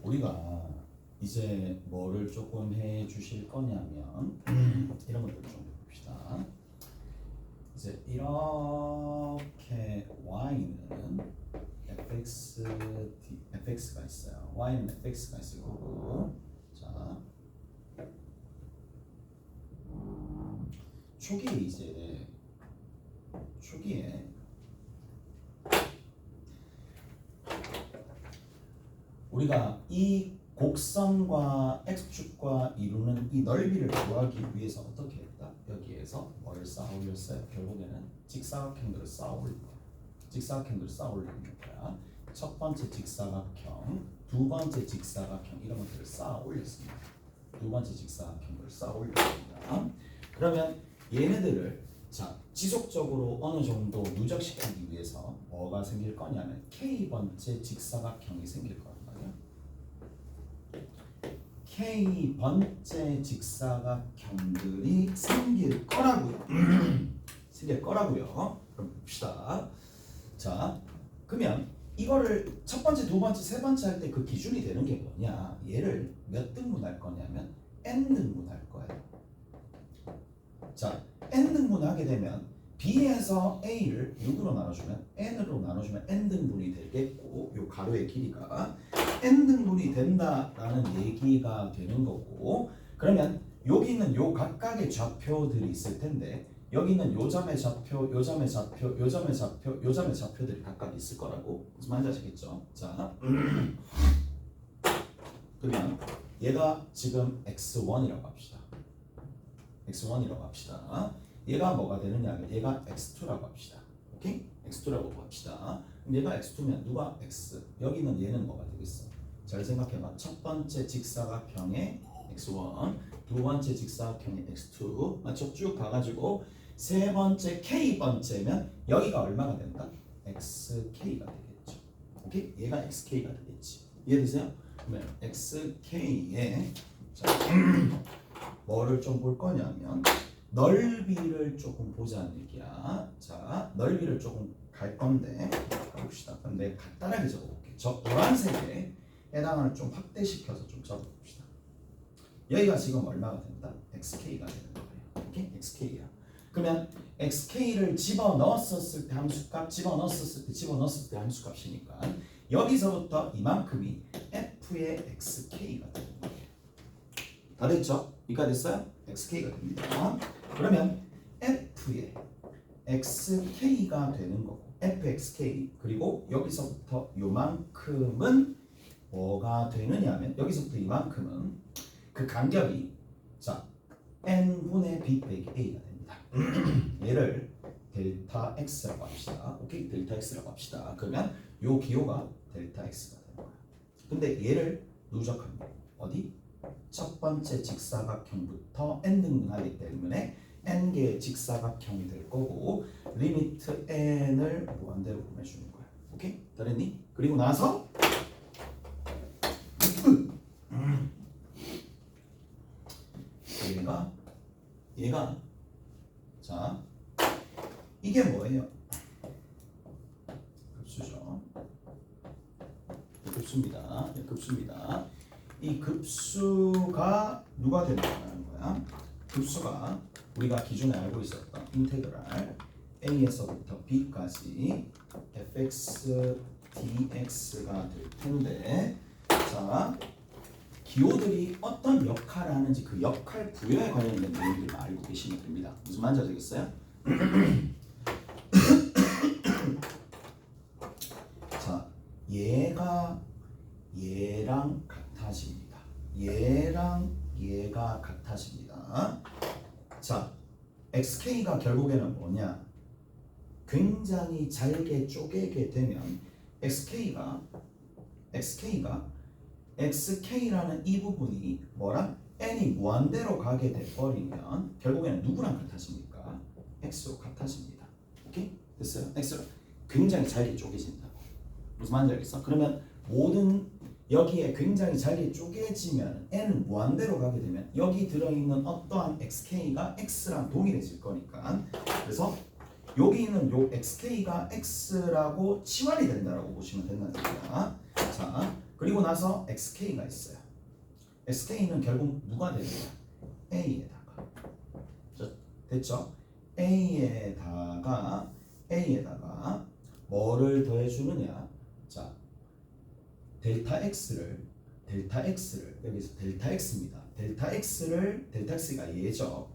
우리가 이제 뭐를 조금 해 주실 거냐면 이런 것들 좀 봅시다. 이제 이렇게 y는 fx가 있어요. y는 fx가 있을 거고, 자 초기에 우리가 이 곡선과 x축과 이루는 이 넓이를 구하기 위해서 어떻게 했다? 여기에서 뭐를 쌓아 올렸어요? 결국에는 직사각형들을 쌓아 올린 거야. 직사각형들을 쌓아 올리는 거야. 첫 번째 직사각형, 두 번째 직사각형 이런 것들을 쌓아 올렸습니다. 두 번째 직사각형들을 쌓아 올렸습니다. 그러면 얘네들을 자 지속적으로 어느 정도 누적시키기 위해서 뭐가 생길 거냐면 k번째 직사각형이 생길 거란 말이야. k번째 직사각형들이 생길 거라고요. 생길 거라고요. 그럼 봅시다. 자, 그러면 이거를 첫 번째, 두 번째, 세 번째 할 때 그 기준이 되는 게 뭐냐? 얘를 몇 등분할 거냐면 n 등분할 거예요. 자, n 등분하게 되면 b에서 a를 6으로 나눠주면 n으로 나눠주면 n 등분이 되겠고, 요 가로의 길이가 n 등분이 된다라는 얘기가 되는 거고, 그러면 여기는 요 각각의 좌표들이 있을 텐데 여기는 요 점의 좌표, 요 점의 좌표, 요 점의 좌표, 요 점의 좌표들이 각각 있을 거라고. 무슨 말인지 아시겠죠? 자, 그러면 얘가 지금 x1이라고 합시다. x1이라고 합시다. 얘가 뭐가 되느냐? 얘가 x2라고 합시다. 오케이? x2라고 합시다. 그럼 얘가 x2면 누가 x? 여기는 얘는 뭐가 되겠어? 잘 생각해봐. 첫 번째 직사각형의 x1, 두 번째 직사각형의 x2, 맞죠? 쭉 가가지고 세 번째 k번째면 여기가 얼마가 된다? xk가 되겠죠. 오케이? 얘가 xk가 되겠지. 이해되세요? 그러면 xk에 자, 뭐를 좀 볼 거냐면 넓이를 조금 보자는 얘기야. 자, 넓이를 조금 갈 건데 봅시다. 그럼 내가 간단하게 적어볼게. 저 노란색에 해당을 좀 확대시켜서 좀 적어봅시다. 여기가 지금 얼마가 된다? xk가 되는 거예요. 오케이? xk야. 그러면 xk를 집어넣었을 때 함수값, 집어넣었을 때 함수값이니까 여기서부터 이만큼이 f의 xk가 되는 거예요. 다 됐죠? 이까 됐어요? xk가 됩니다. 그러면 f의 xk가 되는 거고, fxk 그리고 여기서부터 요만큼은 뭐가 되느냐면 여기서부터 이만큼은 그 간격이 자 n분의 b 빼기 a가 됩니다. 얘를 델타 x라고 합시다. 오케이? 델타 x라고 합시다. 그러면 요 기호가 델타 x가 되는 거야. 근데 얘를 누적합니다. 어디? 첫 번째 직사각형부터 n 등분하기 때문에 n개의 직사각형이 될 거고 리미트 n을 무한대로 보내주는 거야. 오케이? 다랬니? 그리고 나서 얘가 자 이게 뭐예요? 급수죠. 급수입니다. 급수입니다. 이 급수가 누가 된다는 거야? 급수가 우리가 기존에 알고 있었던 인테그랄 a에서부터 b까지 fx dx가 될 텐데, 자 기호들이 어떤 역할을 하는지 그 역할 부여에 관련된 내용들을 알고 계시면 됩니다. 무슨 말인지 아시겠어요? 자, 얘가 얘랑 같아집니다. 얘랑 얘가 같아집니다. 자, xk가 결국에는 뭐냐? 굉장히 잘게 쪼개게 되면 xk가 xk라는 이 부분이 뭐랑 n이 무한대로 가게 돼버리면 결국에는 누구랑 같아집니까? x로 같아집니다. 오케이? 됐어요? x로 굉장히 잘게 쪼개진다고. 무슨 말인지 알겠어? 그러면 모든 여기에 굉장히 잘게 쪼개지면 n은 무한대로 가게 되면 여기 들어있는 어떠한 xk가 x랑 동일해질 거니까, 그래서 여기 있는 요 xk가 x라고 치환이 된다라고 보시면 된다는 얘기야. 자, 그리고 그리고 나서 xk가 있어요. xk는 결국 누가 되느냐? a에다가. 됐죠? a에다가 뭐를 더해주느냐? 자, 델타 x를 여기서 델타 x입니다. 델타 x가 얘죠.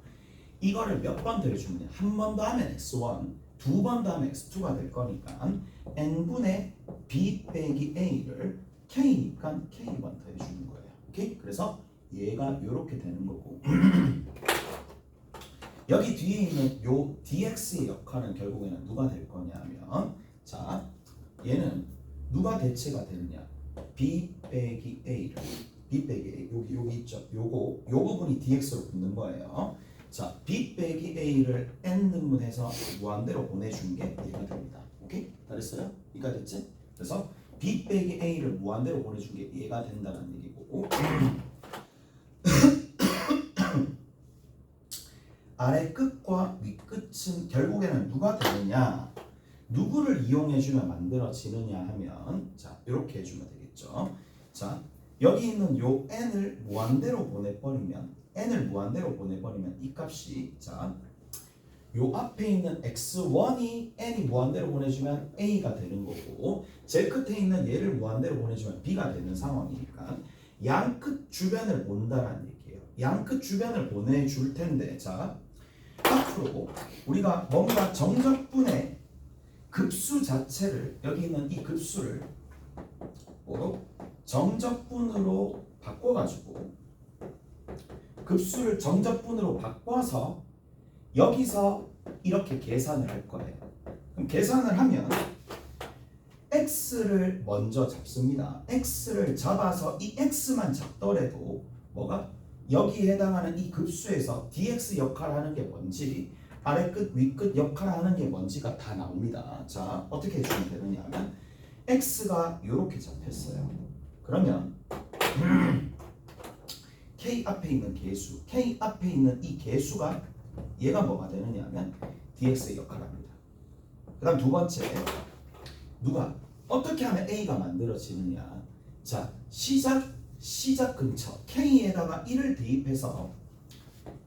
이거를 몇 번 더해주느냐? 한 번 더 하면 x1, 두 번 더 하면 x2가 될 거니까 n분의 b 빼기 a를 k니까 k 번 더해주는 거예요. 오케이? 그래서 얘가 이렇게 되는 거고 여기 뒤에 있는 요 dx의 역할은 결국에는 누가 될 거냐면 자 얘는 누가 대체가 되느냐? b 빼기 a를 b 빼기 a 여기 있죠. 요 부분이 dx로 붙는 거예요. 자 b 빼기 a를 n분해서 무한대로 보내준 게 얘가 됩니다. 오케이? 다 됐어요? 이가 됐지? 그래서 b 빼기 a를 무한대로 보내준 게 얘가 된다는 얘기고 아래 끝과 위 끝은 결국에는 누가 되느냐? 누구를 이용해주면 만들어지느냐 하면 자 이렇게 해주면 되겠죠. 자 여기 있는 요 n을 무한대로 보내버리면 이 값이 자 요 앞에 있는 x1이 n이 무한대로 보내주면 a가 되는 거고 제일 끝에 있는 얘를 무한대로 보내주면 b가 되는 상황이니까 양 끝 주변을 본다라는 얘기예요. 양 끝 주변을 보내줄 텐데 자 앞으로 우리가 뭔가 정적분의 급수 자체를 여기 있는 이 급수를 뭐로 정적분으로 바꿔가지고 급수를 정적분으로 바꿔서 여기서 이렇게 계산을 할 거예요. 그럼 계산을 하면 x를 먼저 잡습니다. x를 잡아서 이 x만 잡더라도 뭐가 여기에 해당하는 이 급수에서 dx 역할을 하는 게 뭔지 아래 끝, 위 끝 역할을 하는 게 뭔지가 다 나옵니다. 자 어떻게 해주면 되느냐 하면 x가 이렇게 잡혔어요. 그러면 k 앞에 있는 개수 k 앞에 있는 이 개수가 얘가 뭐가 되느냐 하면 dx의 역할을 합니다. 그 다음 두 번째 누가 어떻게 하면 a가 만들어지느냐 자 시작 근처 k에다가 1을 대입해서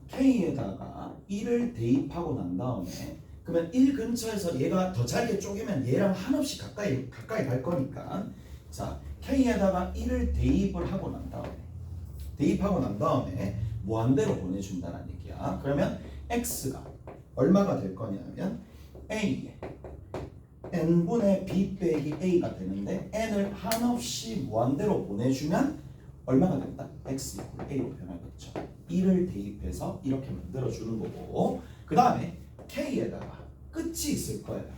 k에다가 1을 대입하고 난 다음에 그러면 1 근처에서 얘가 더 잘게 쪼개면 얘랑 한없이 가까이 갈 거니까 자 k에다가 1을 대입을 하고 난 다음에 무한대로 보내준다는 얘기야. 그러면 x가 얼마가 될 거냐면 a n분의 b 빼기 a가 되는데 n을 한없이 무한대로 보내주면 얼마가 된다? x a로 변하겠죠. 1을 대입해서 이렇게 만들어주는 거고 그 다음에 k에다가 끝이 있을 거예요.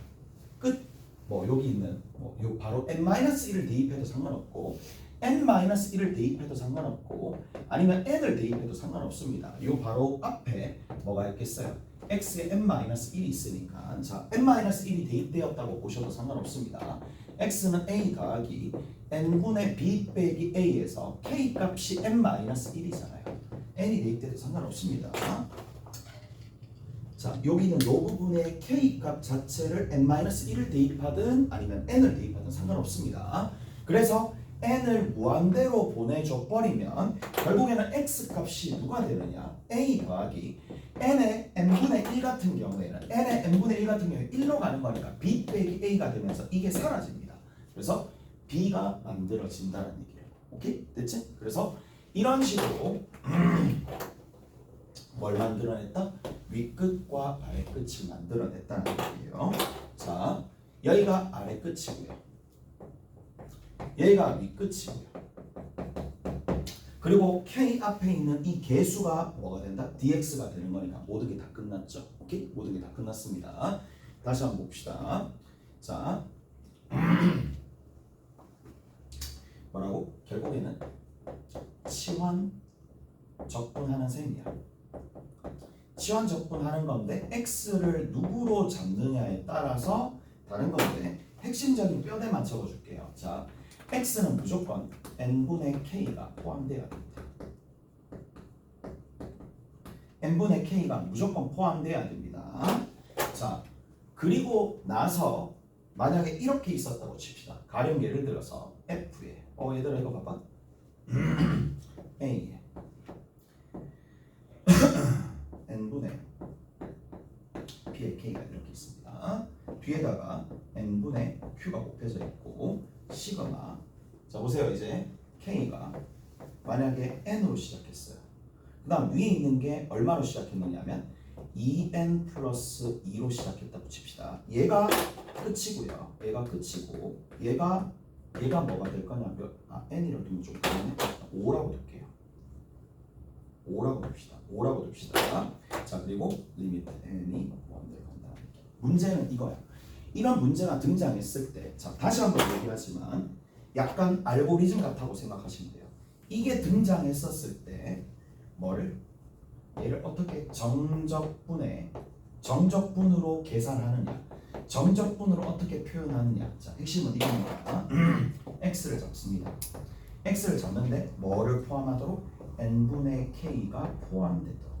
끝 뭐 여기 있는 요 바로 n-1을 대입해도 상관없고 n-1을 대입해도 상관없고 아니면 n을 대입해도 상관없습니다. 요 바로 앞에 뭐가 있겠어요? x에 n-1이 있으니까 자 n-1이 대입되었다고 보셔도 상관없습니다. x는 a 더하기 n분의 b 빼기 a에서 k 값이 n-1이잖아요. n이 대입돼도 상관없습니다. 자 여기는 이 부분에 k 값 자체를 n-1을 대입하든 아니면 n을 대입하든 상관없습니다. 그래서 n을 무한대로 보내줘 버리면 결국에는 x 값이 누가 되느냐 a 더하기 n의 n분의 1 같은 경우에는 n의 n분의 1 같은 경우에 1로 가는 거니까 b 빼기 a가 되면서 이게 사라집니다. 그래서 b가 만들어진다는 얘기예요. 오케이? 됐지? 그래서 이런 식으로 뭘 만들어냈다? 윗끝과 아래 끝을 만들어냈다는 얘기예요. 자, 여기가 아래 끝이고요. 얘가 윗끝이고요. 그리고 k 앞에 있는 이 개수가 뭐가 된다? dx가 되는 거니까 모든 게 다 끝났죠. 오케이? 모든 게 다 끝났습니다. 다시 한번 봅시다. 자, 뭐라고? 결국에는 치환 적분하는 셈이야. 치환 적분하는 건데 x를 누구로 잡느냐에 따라서 다른 건데 핵심적인 뼈대만 적어줄게요. 자, x는 무조건 n분의 k가 포함되어야 됩니다. n분의 k가 무조건 포함되어야 됩니다. 자, 그리고 나서 만약에 이렇게 있었다고 칩시다. 가령 예를 들어서 f에 얘들아 이거 봐봐. A n분의 p의 k가 이렇게 있습니다. 뒤에다가 n분의 q가 곱해져 있고 시그마. 자 보세요. 이제 k가 만약에 n으로 시작했어요. 그 다음 위에 있는 게 얼마로 시작했느냐면 2n 플러스 2로 시작했다고 칩시다. 얘가 끝이고요. 얘가 끝이고 얘가 뭐가 될 거냐면 n이라고 두면 좀 그러네. 5라고 둘게요. 5라고 둡시다. 5라고 둡시다. 자 그리고 리미트 n이 1을 간다. 문제는 이거야. 이런 문제가 등장했을 때, 자 다시 한번 얘기하지만 약간 알고리즘 같다고 생각하시면 돼요. 이게 등장했었을 때 뭐를 얘를 어떻게 정적분으로 계산하느냐, 정적분으로 어떻게 표현하느냐. 자 핵심은 이겁니다. x를 잡습니다. x를 잡는데 뭐를 포함하도록 n분의 k가 포함되도록.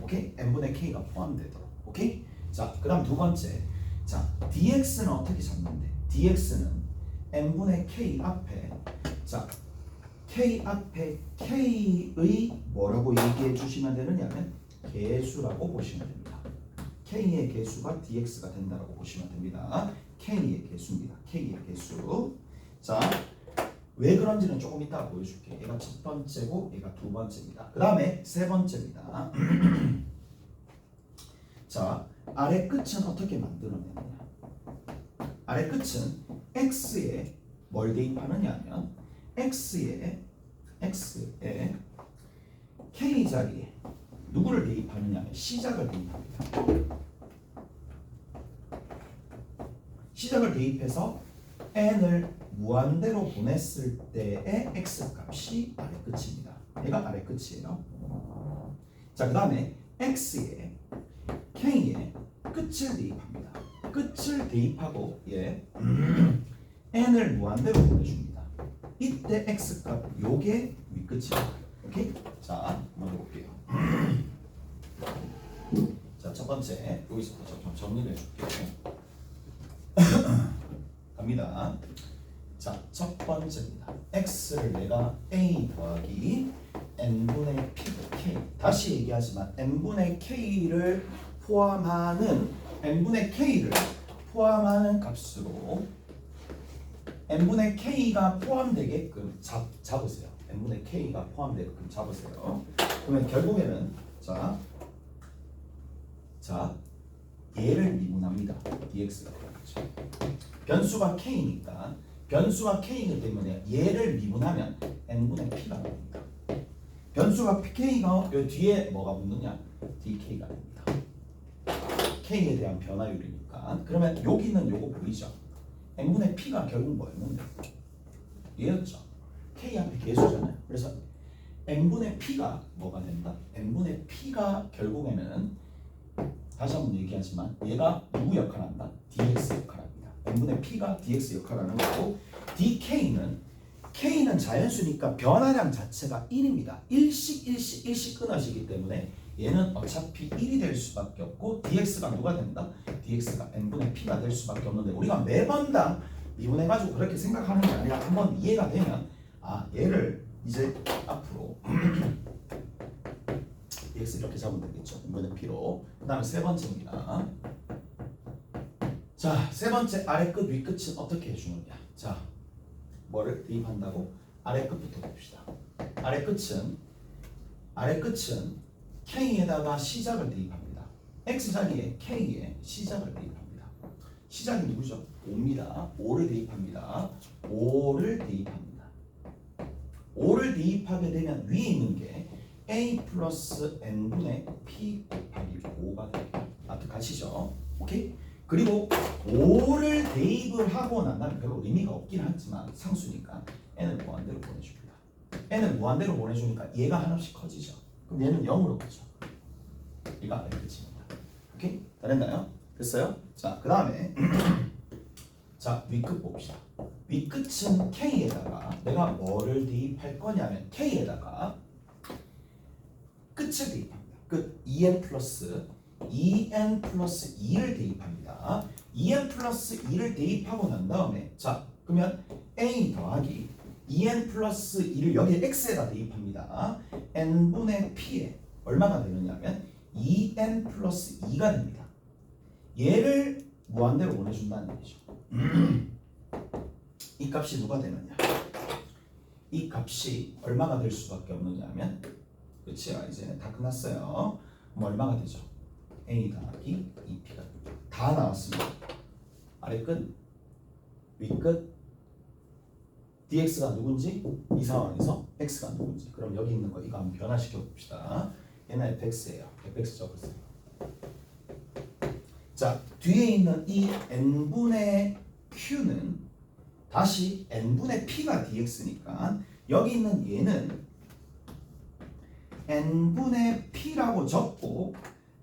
오케이? n분의 k가 포함되도록. 오케이? 자 그다음 두 번째. 자 dx는 어떻게 잡는데? dx는 n분의 k 앞에 자 k 앞에 k의 뭐라고 얘기해 주시면 되느냐면 개수라고 보시면 됩니다. k의 개수가 dx가 된다라고 보시면 됩니다. k의 개수입니다. k의 개수. 자, 왜 그런지는 조금 이따가 보여줄게. 얘가 첫 번째고 얘가 두 번째입니다. 그 다음에 세 번째입니다. 자, 아래 끝은 어떻게 만들어내느냐. 아래 끝은 x에 뭘 대입하느냐 하면 x에 k 자리에 누구를 대입하느냐 하면 시작을 대입합니다. 시작을 대입해서 n을 무한대로 보냈을 때의 x 값이 아래 끝입니다. 얘가 아래 끝이에요. 자, 그 다음에 x에 k에 끝을 대입합니다. 끝을 대입하고 n을 무한대로 보내줍니다. 이때 x 값 요게 윗끝입니다. 오케이? 자, 한번 해볼게요. 자, 첫 번째 여기서부터 좀 정리를 해줄게요. 갑니다. 자, 첫 번째입니다. x를 내가 a 더하기 n분의 p k. 다시 얘기하지만 n분의 k를 포함하는 값으로 n분의 k가 포함되게끔 잡으세요. n분의 k가 포함되게끔 잡으세요. 그러면 결국에는 자 얘를 미분합니다. dx가 되겠죠. 변수가 k니까 변수가 k이기 때문에 얘를 미분하면 n분의 p가 됩니다. 변수가 k가 요 뒤에 뭐가 붙느냐? dk가 됩니다. k에 대한 변화율이니까. 그러면 여기는 요거 보이죠? n분의 p가 결국 뭐였는데? 얘였죠. k 앞에 개수잖아요. 그래서 n분의 p가 뭐가 된다? n분의 p가 결국에는 다시 한번 얘기하지만 얘가 누구 역할을 한다? dx 역할합니다. n분의 p가 dx 역할을 하는 거고 k는 자연수니까 변화량 자체가 1입니다. 일씩 끊어지기 때문에 얘는 어차피 1이 될 수밖에 없고 dx가 누가 된다? dx가 n분의 p가 될 수밖에 없는데 우리가 매번당 미분해가지고 그렇게 생각하는 게 아니라 한번 이해가 되면 얘를 이제 앞으로 dx 이렇게 잡으면 되겠죠. n분의 p로. 그 다음에 세 번째입니다. 자, 세 번째 아래 끝 위 끝은 어떻게 해주느냐. 자, 뭐를 대입한다고? 아래 끝부터 봅시다. 아래 끝은 k에다가 시작을 대입합니다. x 자리에 k에 시작을 대입합니다. 시작이 누구죠? 5입니다. 5를 대입합니다. 5를 대입하게 되면 위에 있는 게 a 플러스 n분의 p 곱하기 5가 됩니다. 가시죠? 오케이? 그리고 5를 대입을 하고 난 다음에 별로 의미가 없긴 하지만 상수니까 n을 무한대로 보내줍니다. n을 무한대로 보내주니까 얘가 하나씩 커지죠. 그럼 얘는 0으로 가죠. 얘가 아래 끝입니다. 오케이? 다 됐나요? 됐어요? 자, 그 다음에 자, 위끝 봅시다. 위끝은 k에다가 내가 뭐를 대입할 거냐면 k에다가 끝을 대입합니다. 끝 2n 플러스 2를 대입합니다. 2n 플러스 2를 대입하고 난 다음에 자 그러면 a 더하기 2n 플러스 2를 여기 x에다 대입합니다. n분의 p에 얼마가 되느냐면 2n 플러스 2가 됩니다. 얘를 무한대로 보내준다는 얘기죠. 이 값이 누가 되느냐? 이 값이 얼마가 될 수밖에 없느냐면 그치요? 이제 다 끝났어요. 그럼 얼마가 되죠? a 더하기 2p가 다 나왔습니다. 아래 끝, 위 끝, dx가 누군지 이 상황에서 x가 누군지 그럼 여기 있는 거 이거 한번 변화시켜 봅시다. 얘는 fx예요. fx 적으세요. 자 뒤에 있는 이 n분의 q는 다시 n분의 p가 dx니까 여기 있는 얘는 n분의 p라고 적고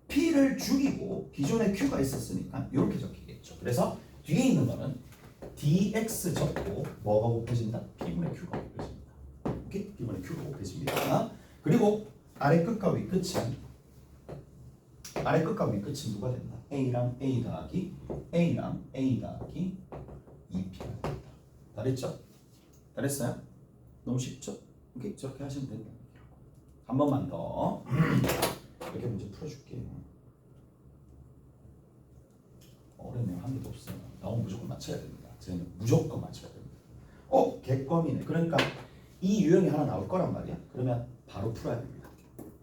p를 죽이고 기존에 q가 있었으니까 이렇게 적히겠죠. 그래서 뒤에 있는 거는 dx 적고 뭐가 곱해진다? p분의 q가 곱해집니다. 오케이? p분의 q가 곱해집니다. 그리고 아래 끝과 위 끝은 누가 된다? a랑 a 더하기 a랑 a 더하기 2p가 된다. 다 됐죠? 다 됐어요? 너무 쉽죠? 오케이? 저렇게 하시면 됩니다. 한 번만 더 이렇게 문제 풀어줄게요. 어렵네요. 한 개도 없어요. 나오면 무조건 맞춰야 됩니다. 쟤는 무조건 맞춰야 됩니다. 객검이네. 그러니까 이 유형이 하나 나올 거란 말이야. 그러면 바로 풀어야 됩니다.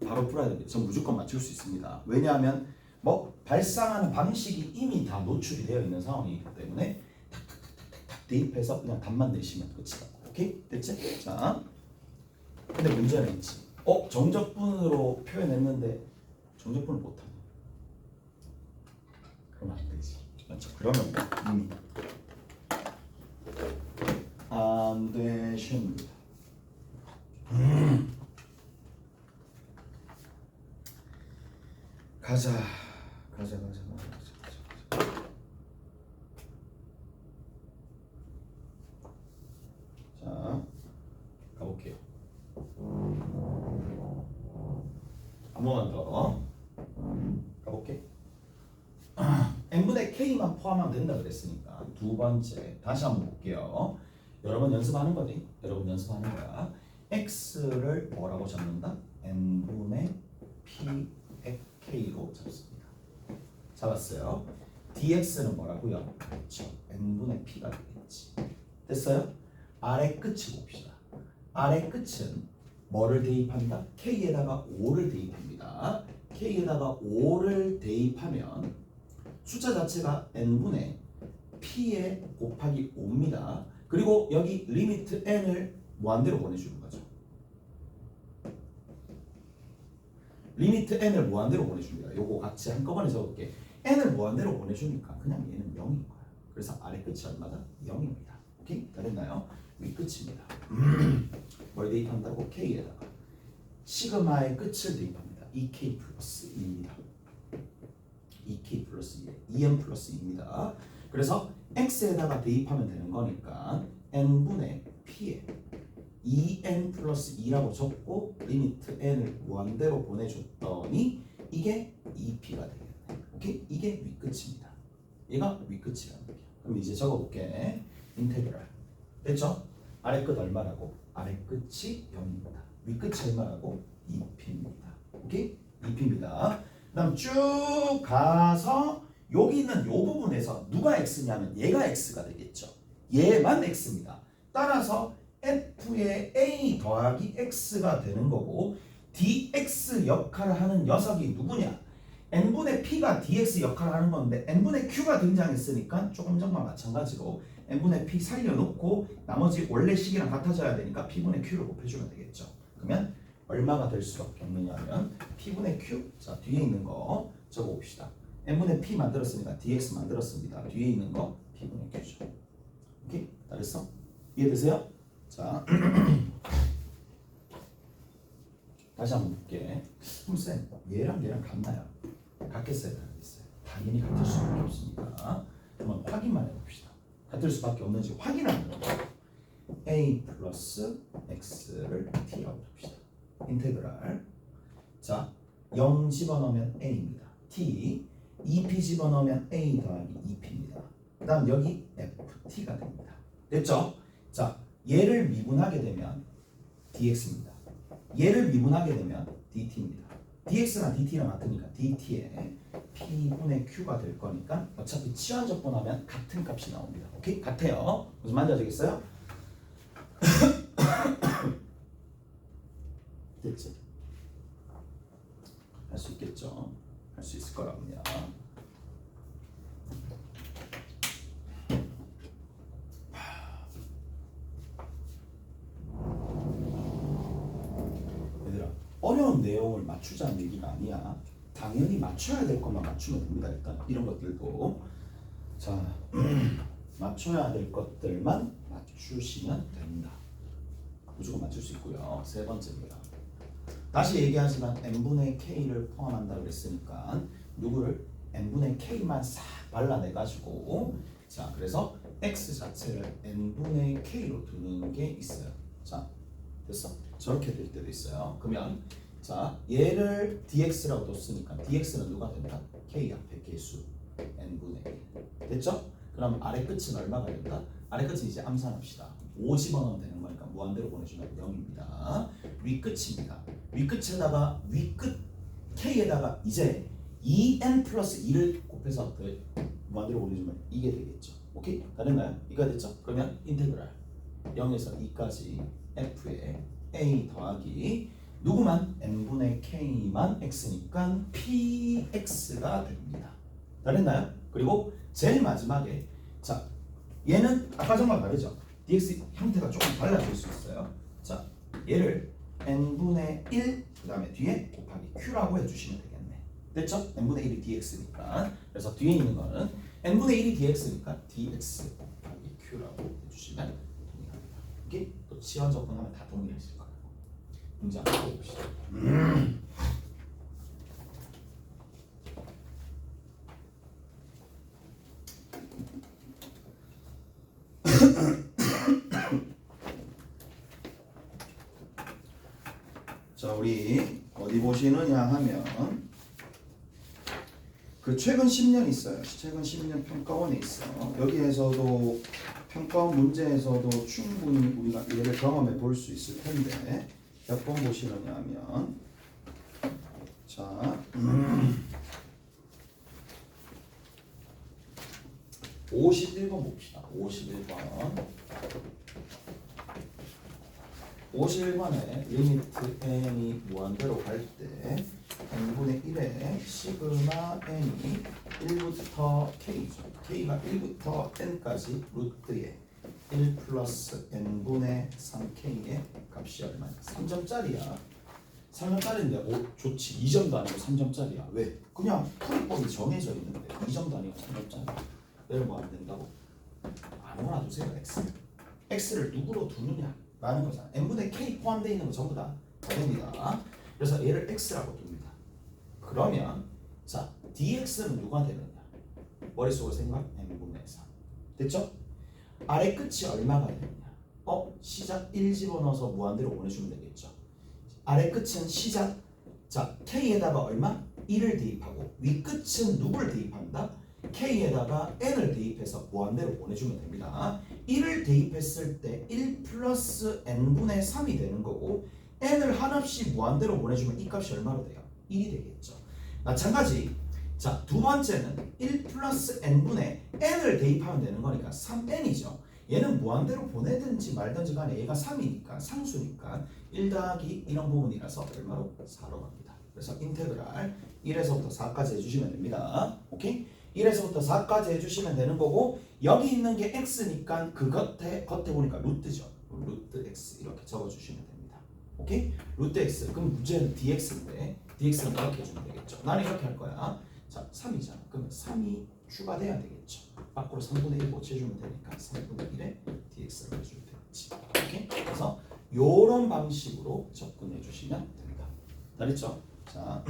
바로 풀어야 됩니다. 전 무조건 맞출 수 있습니다. 왜냐하면 뭐 발상하는 방식이 이미 다 노출이 되어 있는 상황이기 때문에 탁탁탁탁탁 대입해서 그냥 답만 내시면 끝이다. 오케이? 됐지? 자, 근데 문제는 있지. 정적분으로 표현했는데 정적분을 못하네. 그러면 안 되지. 맞죠? 그러면 이미 안 되십니다. 가자. 자, 가볼게요. 한 번만 더 가볼게. n분의 k만 포함하면 된다 그랬으니까 두 번째 다시 한번 볼게요. 여러분 연습하는 거지. 여러분 연습하는 거야. x를 뭐라고 잡는다? n분의 p k로 잡습니다. 잡았어요. dx는 뭐라고요? 그렇죠. n분의 p가 되겠지. 됐어요? 아래 끝을 봅시다. 아래 끝은 뭐를 대입한다? k에다가 5를 대입합니다. k에다가 5를 대입하면 숫자 자체가 n분의 p에 곱하기 5입니다. 그리고 여기 리미트 n을 무한대로 보내주는 거죠. 리미트 n을 무한대로 보내줍니다. 요거 같이 한꺼번에 적을게. n을 무한대로 보내주니까 그냥 얘는 0인 거야. 그래서 아래 끝이 얼마다? 0입니다. 오케이? 다 됐나요? 위 끝입니다. 뭘 대입한다고? k에다가 시그마의 끝을 대입합니다. 2k 플러스 2입니다. 2k 플러스 2, 2n 플러스 2입니다. 그래서 x에다가 대입하면 되는 거니까 n분의 p에 2n 플러스 2라고 적고 리미트 n을 무한대로 보내줬더니 이게 2p가 되겠네. 오케이? 이게 윗끝입니다. 얘가 윗끝이라는 얘기야. 그럼 이제 적어볼게. 인테그랄. 됐죠? 아래 끝 얼마라고? 아래 끝이 0입니다. 윗끝이 얼마라고? 2p입니다. 오케이? 2p입니다. 그 다음 쭉 가서 여기 있는 이 부분에서 누가 x냐면 얘가 x가 되겠죠. 얘만 x입니다. 따라서 f의 a 더하기 x가 되는 거고 dx 역할을 하는 녀석이 누구냐? n분의 p가 dx 역할을 하는 건데 n분의 q가 등장했으니까 조금 전과 마찬가지로 n분의 p 살려놓고 나머지 원래 식이랑 같아져야 되니까 p분의 q를 곱해주면 되겠죠. 그러면 얼마가 될 수밖에 없느냐면 p분의 q, 자 뒤에 있는 거 적어봅시다. n분의 p 만들었으니까 dx 만들었습니다. 뒤에 있는 거 p분의 q죠. 오케이? 다 됐어? 이해되세요? 자 다시 한번 볼게. 그럼 쌤 얘랑 얘랑 같나요? 같겠어요? 다르겠어요? 당연히 같을 수밖에 없으니까 한번 확인만 해봅시다. 같을 수밖에 없는지 확인하는 거죠. a 플러스 x를 t라고 봅시다. 인테그랄 자 0 집어넣으면 a입니다. t EP 집어넣으면 A 더하기 EP입니다. 그 다음 여기 FT가 됩니다. 됐죠? 자, 얘를 미분하게 되면 DX입니다. 얘를 미분하게 되면 DT입니다. DX나 DT랑 같으니까 DT에 P분의 Q가 될 거니까 어차피 치환적분하면 같은 값이 나옵니다. 오케이? 같아요. 무슨 말인지 아시겠어요? 됐지? 할 수 있겠죠? 할 수 있을 거라고요. 얘들아, 어려운 내용을 맞추자는 얘기가 아니야. 당연히 맞춰야 될 것만 맞추면 됩니다. 일단 이런 것들도 자 맞춰야 될 것들만 맞추시면 됩니다. 무조건 맞출 수 있고요. 세 번째입니다. 다시 얘기하지만 n분의 k를 포함한다고 그랬으니까 누구를 n분의 k만 싹 발라내가지고 자 그래서 x 자체를 n분의 k로 두는 게 있어요. 자 됐어? 저렇게 될 때도 있어요. 그러면 자 얘를 dx라고 뒀으니까 dx는 누가 된다? k 앞에 개수 n분의 1 됐죠? 그럼 아래 끝은 얼마가 된다? 아래 끝은 이제 암산합시다. 5 집어넣으면 되는 거니까 무한대로 보내주면 0입니다. 윗끝입니다. 윗끝에다가 윗끝 k에다가 이제 2n 플러스 2를 곱해서 무한대로 보내주면 이게 되겠죠. 오케이? 다 됐나요? 이가 됐죠? 그러면 인테그랄 0에서 2까지 f에 a 더하기 누구만? n분의 k만 x니까 px가 됩니다. 다 됐나요? 그리고 제일 마지막에 자 얘는 아까 전과 다르죠? dx 형태가 조금 달라질 수 있어요. 자 얘를 n분의 1 그 다음에 뒤에 곱하기 q라고 해주시면 되겠네. 됐죠? n분의 1이 dx니까 그래서 뒤에 있는 거는 n분의 1이 dx니까 dx 곱하기 q라고 해주시면 동일합니다. 이게 또 치환 적분하면 다 동일하실 거예요. 문제 한번 풀어봅시다. 자 우리 어디 보시느냐 하면 그 최근 10년 있어요. 최근 10년 평가원에 있어. 여기에서도 평가원 문제에서도 충분히 우리가 얘를 경험해 볼 수 있을 텐데 몇 번 보시느냐 하면 자 51번 봅시다. 51번에 리미트 n이 무한대로 갈 때 n분의 1에 시그마 n이 1부터 k죠. k가 1부터 n까지 루트에 1 플러스 n분의 3k의 값이 얼마냐? 3점짜리야. 3점짜리인데 좋지. 2점도 아니고 3점짜리야. 왜? 그냥 풀이법이 정해져 있는데 2점도 아니고 3점짜리. 얘를 뭐 안 된다고? 아무거나 두세요. x를 누구로 두느냐 라는 거잖아. n분의 k 포함되어 있는 거 전부 다 됩니다. 그래서 얘를 x라고 둡니다. 그러면 자 dx는 누가 되느냐? 머릿속으로 생각 n분의 3 됐죠? 아래 끝이 얼마가 되느냐? 시작 1 집어넣어서 무한대로 보내주면 되겠죠. 아래 끝은 시작 자 k에다가 얼마? 1을 대입하고 윗끝은 누구를 대입한다? k에다가 n을 대입해서 무한대로 보내주면 됩니다. 1을 대입했을 때 1 플러스 n분의 3이 되는 거고 n을 한없이 무한대로 보내주면 이 값이 얼마로 돼요? 1이 되겠죠. 마찬가지 자 두 번째는 1 플러스 n분의 n을 대입하면 되는 거니까 3n이죠. 얘는 무한대로 보내든지 말든지 간에 얘가 3이니까 상수니까 1 더하기 이런 부분이라서 얼마로? 4로 갑니다. 그래서 인테그랄 1에서부터 4까지 해주시면 됩니다. 오케이? 1에서부터 4까지 해주시면 되는 거고 여기 있는 게 x니까 그 겉에 보니까 루트죠. 루트 x 이렇게 적어주시면 됩니다. 오케이? 루트 x 그럼 문제는 dx인데 dx는 이렇게 해주면 되겠죠. 나는 이렇게 할 거야. 자 3이잖아. 그러면 3이 추가돼야 되겠죠. 밖으로 3분의 1 고쳐주면 되니까 3분의 1에 dx를 해주면 되겠지. 오케이? 그래서 요런 방식으로 접근해 주시면 됩니다. 알겠죠? 자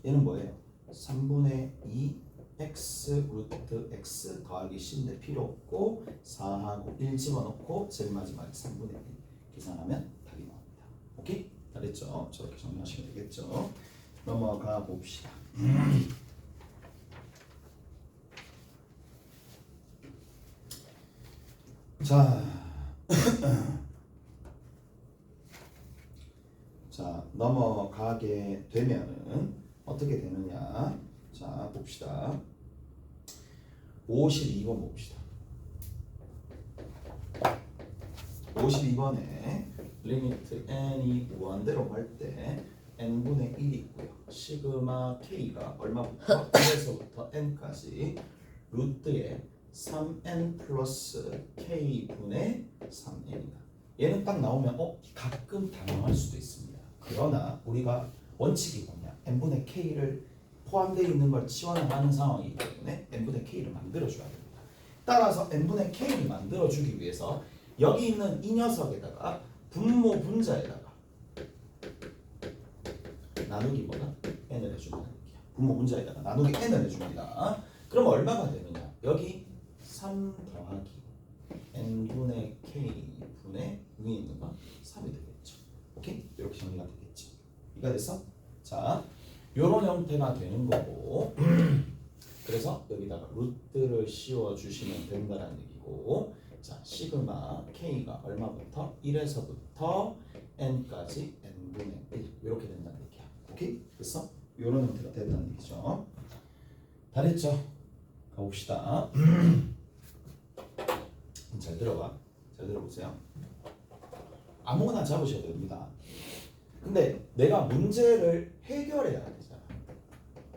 얘는 뭐예요? 3분의 2 x 루트 x 더하기 10인데 필요 없고 4하고 1 집어넣고 제일 마지막에 3분의 1 계산하면 답이 나옵니다. 오케이? 알겠죠? 저렇게 정리하시면 되겠죠? 넘어가 봅시다. 자, 자 넘어가게 되면은 어떻게 되느냐? 자 봅시다. 52번 봅시다. 52번에 리미트 n이 무한대로 갈 때 n분의 1이 있고요. 시그마 k가 얼마부터 1에서부터 n까지 루트에 3n 플러스 k분의 3n이다. 얘는 딱 나오면 가끔 당황할 수도 있습니다. 그러나 우리가 원칙이 뭐냐? n분의 k를 포함되어 있는 걸 치환을 하는 상황이기 때문에 n분의 k를 만들어줘야 됩니다. 따라서 n분의 k를 만들어주기 위해서 여기 있는 이 녀석에다가 분모 분자에다가 나누기 뭐다? n을 해주면 분모 분자에다가 나누기 n을 해줍니다. 그럼 얼마가 되느냐? 여기 3 더하기 n분의 k분의 위에 있는 거 3이 되겠죠. 오케이? 이렇게 정리가 되겠죠. 이해가 됐어? 자, 요런 형태가 되는 거고 그래서 여기다가 루트를 씌워 주시면 된다라는 얘기고 자, 시그마 k가 얼마부터 1에서부터 n까지 n분의 1 이렇게 된다는 얘기야. 오케이? 됐어? 요런 형태가 된다는 얘기죠. 다 됐죠? 가봅시다. 잘 들어봐. 잘 들어보세요. 아무거나 잡으셔도 됩니다. 근데 내가 문제를 해결해야 되잖아.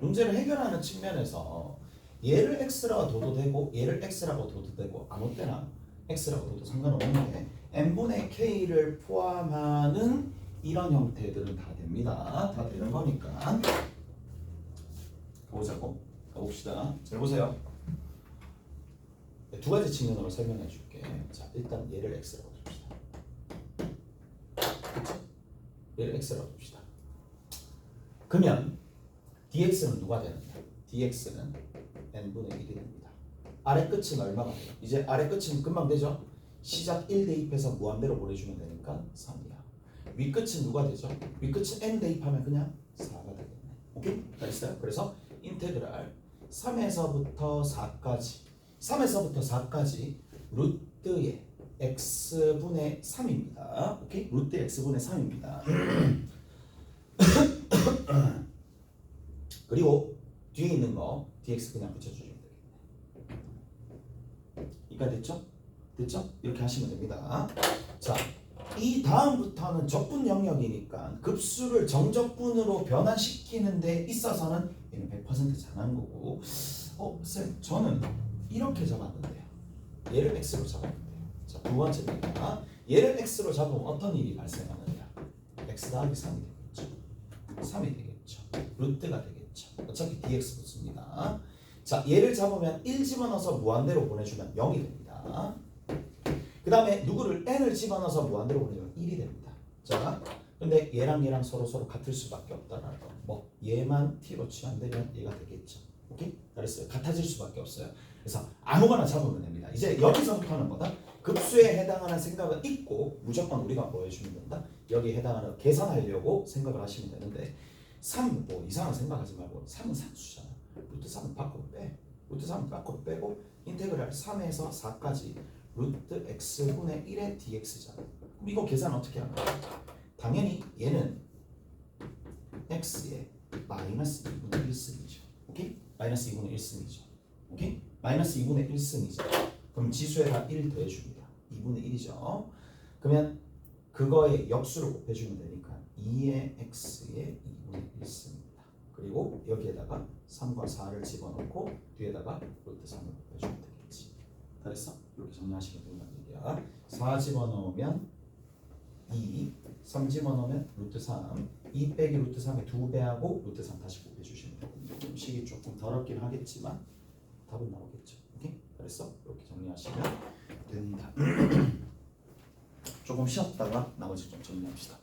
문제를 해결하는 측면에서 얘를 x라고 둬도 되고 얘를 x라고 둬도 되고 아무 때나 x라고 둬도 상관없는데 n분의 k를 포함하는 이런 형태들은 다 됩니다. 다 되는 거니까 가보자고. 가봅시다. 잘 보세요. 두 가지 측면으로 설명해 줄게. 자, 일단 얘를 x라고 둡시다. 그쵸? 얘를 x라고 둡시다. 그러면 dx는 누가 되느냐? dx는 n분의 1이 됩니다. 아래 끝은 얼마가 돼요? 이제 아래 끝은 금방 되죠? 시작 1 대입해서 무한대로 보내주면 되니까 3이야. 위 끝은 누가 되죠? 위 끝은 n 대입하면 그냥 4가 되겠네. 오케이? 됐어요? 그래서 인테그랄 3에서부터 4까지 루트의 x분의 3입니다. 오케이? 루트 x분의 3입니다. 그리고 뒤에 있는 거 dx 그냥 붙여주시면 되겠네. 이까 됐죠? 됐죠? 이렇게 하시면 됩니다. 자, 이 다음부터는 적분 영역이니까 급수를 정적분으로 변환시키는 데 있어서는 얘는 100% 잘하는 거고 쌤 저는 이렇게 잡았는데요. 얘를 x로 잡았는데요. 자, 두 번째입니다. 얘를 x로 잡으면 어떤 일이 발생하느냐? x 더하기 3이 되겠죠. 3이 되겠죠. 루트가 되겠죠. 어차피 dx 붙습니다. 자, 얘를 잡으면 1 집어넣어서 무한대로 보내주면 0이 됩니다. 그 다음에 누구를 n을 집어넣어서 무한대로 보내주면 1이 됩니다. 자, 근데 얘랑 얘랑 서로 같을 수밖에 없다라는 거. 뭐 얘만 t로 치환되면 얘가 되겠죠. 오케이? 잘했어요. 같아질 수밖에 없어요. 그래서 아무거나 잡으면 됩니다. 이제 여기서부터는 뭐다? 급수에 해당하는 생각은 있고 무조건 우리가 뭐 해주면 된다? 여기에 해당하는 계산하려고 생각을 하시면 되는데 3 뭐 이상한 생각하지 말고 3은 상수잖아. 루트 3은 밖으로 빼. 루트 3은 밖으로 빼고 인테그랄 3에서 4까지 루트 x분의 1의 dx잖아. 그럼 이거 계산 어떻게 하는 거야? 당연히 얘는 x의 마이너스 2분의 1승이죠. 오케이? 마이너스 2분의 1승이죠. 오케이? 마이너스 2분의 1승이죠. 그럼 지수에다 1 더해줍니다. 2분의 1이죠. 그러면 그거에 역수를 곱해주면 되니까 2의 x의 2분의 1승입니다. 그리고 여기에다가 3과 4를 집어넣고 뒤에다가 루트 3을 곱해주면 되겠지. 다 됐어? 이렇게 정리하시면 된다는 얘기야. 4 집어넣으면 2, 3 집어넣으면 루트 3, 2 빼기 루트 3의 2배하고 루트 3 다시 곱해주시면 되거든요. 식이 조금 더럽긴 하겠지만 답은 나오겠죠. 오케이? 그래서 이렇게 정리하시면 된다. 조금 쉬었다가 나머지 좀 정리합시다.